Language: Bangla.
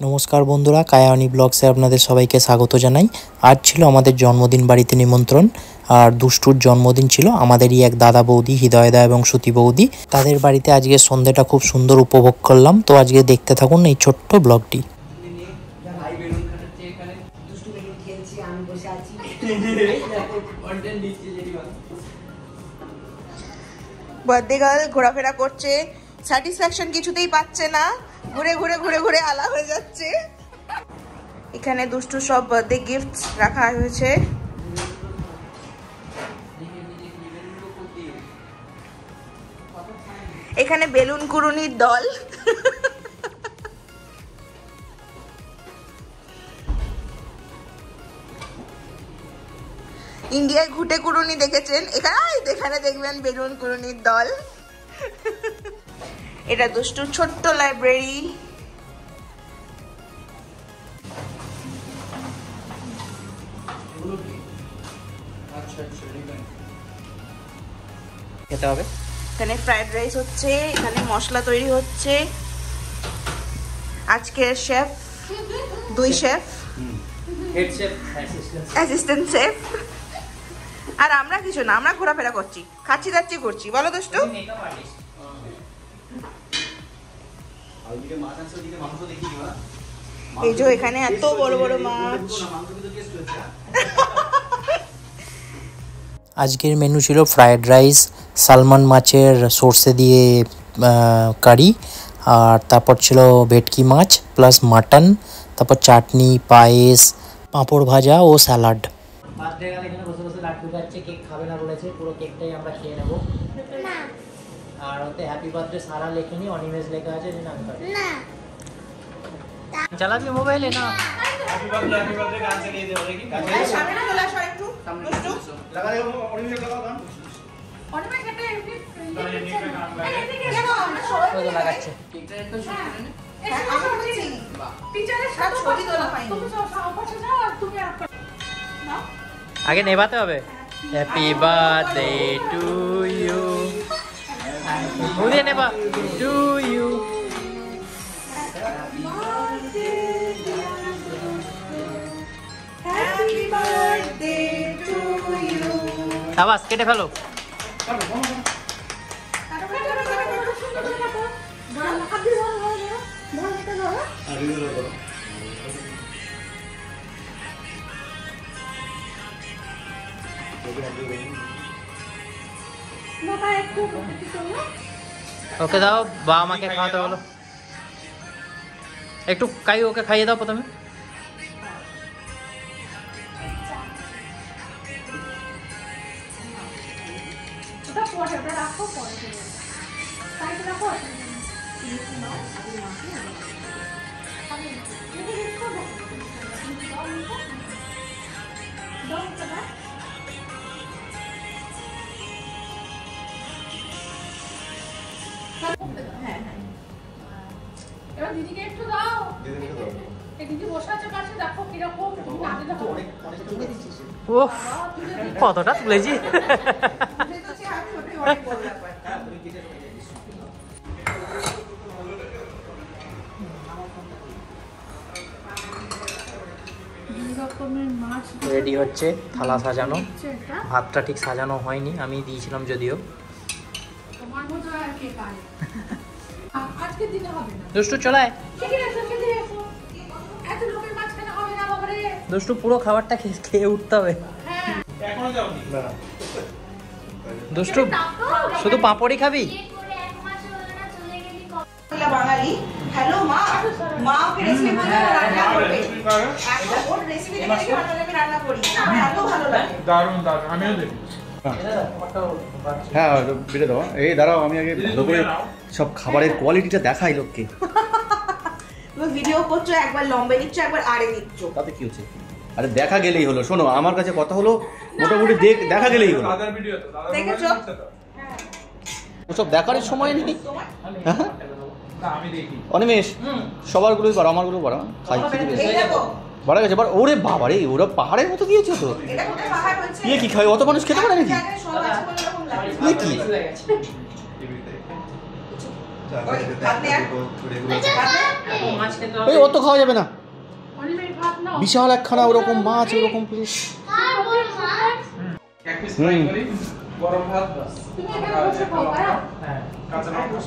নমস্কার বন্ধুরা, কায়ানি ব্লগসে আপনাদের সবাইকে স্বাগত জানাই। আজ ছিল আমাদের জন্মদিন, বাড়িতে নিমন্ত্রণ। আর দুষ্টুর জন্মদিন ছিল আমাদেরই এক দাদা বৌদি, হৃদয়দা এবং শ্রুতি বৌদি। তাদের বাড়িতে আজকে সন্ধ্যাটা খুব সুন্দর উপভোগ করলাম। তো আজকে দেখতে থাকুন এই ছোট্ট ব্লগটি। বার্থডে গার্ল ঘোরাফেরা করছে, স্যাটিসফ্যাকশন কিছুতেই পাচ্ছে না, ঘুরে ঘুরে ঘুরে ঘুরে আলা হয়ে যাচ্ছে। এখানে দুষ্টু সব বার্থডে গিফট রাখা হয়েছে। এখানে বেলুন কুড়ুনির দল। ইন্ডিয়ায় ঘুটে কুড়ুনি দেখেছেন, এখানে দেখবেন বেলুন কুড়ুনির দল। এটা দুষ্টুর ছোট্ট লাইব্রেরি। খেতে হবে। এখানে ফ্রাইড রাইস হচ্ছে, এখানে মশলা তৈরি হচ্ছে। আজকের শেফ, দুই chef, head chef, assistant chef. আর আমরা কিছু না, আমরা ঘোরাফেরা করছি, খাচ্ছি দাচ্ছি করছি। বলো দুষ্টু। এই যে এখানে এত বড় বড় মাছ। আজকের মেনু ছিল ফ্রায়েড রাইস, সালমান মাছের সর্ষে দিয়ে কারি, আর তারপর ছিল ভেটকি মাছ প্লাস মাটন, তারপর চাটনি, পায়েস, পাঁপড় ভাজা ও স্যালাড। বার্থডে গার্ল এখানে বসে বসে লাড্ডু খাচ্ছে, কেক খাবে না বলেছে, পুরো কেকটাই আমরা খেয়ে নেব। আর ওতে হ্যাপি বার্থডে সারা লেখেনি, অনিমেষ লেখা আছে যে নাম না। চালাবি মোবাইলে না? হ্যাপি বার্থডে গান চালিয়ে দেব দেখি। সামনে চলে আসো একটু, দুষ্টু লাগা দেব, অনিমেষ লাগাও গান। অনিমেষ একটা এদিকে লাগাও, আমরা সবাই লাগাচ্ছে। কেকটা একটু শুট করে নে। হ্যাঁ আমি করছি। টিচারের সাথে ছবি তোলা পাইনি। তুমি সব পাশে যাও আর তুমি না আগে নেভাতে হবে। হ্যাপি বার্থডে টু ইউ, মুড়ে নেবা to you. Happy birthday to you. আবাস কেটে ফেলো। ওকে দাও, বাবা মাকে খাওয়াতে বলো। একটু ওকে খাইয়ে দাও প্রথমে। এবার দিদিকে একটু দাও। দিদি বসে আছে পাশে, দেখো কিরকম না দিলে হবে। ওহ কতটা তুলেছি। রেডি হচ্ছে, থালা সাজানো, ভাতটা ঠিক সাজানো হয়নি, আমি দিয়েছিলাম যদিও। তোমার মতো আর কে পারে? আজকে দিনে হবে না। দুষ্টু চলায়। এত লোকের মাঝখানে হবে না বাবারে। দুষ্টু পুরো খাবারটা খেয়ে উঠতে হবে। হ্যাঁ এখনো যাওনি। দুষ্টু শুধু পাঁপড়ই খাবি? বাঙালি। হ্যালো মা, মা ওকে রেসিপি বলে রান্না করবে। একটা ওর রেসিপি দেখে আমি রান্না করি, আমার এত ভালো লাগে। দারুণ দারুণ, আমিও দেখি। হ্যাঁ বেটে দাও। এই দাঁড়াও, আমি আগে ভালো করে সব খাবারের কোয়ালিটিটা দেখাই লোককে। তুমি ভিডিও করছো, একবার লম্বে নিচ্ছ, একবার আড়ে নিচ্ছ, তাতে কি হচ্ছে? আরে দেখা গেলেই হলো। শোনো, আমার কাছে কথা হলো মোটামুটি দেখা গেলেই হলো। দাদার ভিডিও তো, দাদার দেখেছো? ওসব দেখার সময় নেই। হ্যাঁ আমি দেখি। অনিমেষ সবারগুলোই বাড়া, আমারগুলো বাড়া, খাই খেতে বেশি বাড়া গেছে। ওরে বাবা রে, ওরা পাহাড়ের মতো দিয়েছে তো। ইয়ে কি খাই, অত মানুষ খেতে পারে নাকি? ইয়ে কি ভাত নে আর। মাছ খেতে এই অত খাওয়া যাবে না, অনিমেষ ভাত নাও। বিশাল একখানা ওরকম মাছ ওরকম প্লেট। এক পিস ফ্রাই করি, গরম ভাত বাস। তুমি এখানে বসে খাও, হ্যাঁ? হ্যাঁ, কাঁচা লঙ্কা।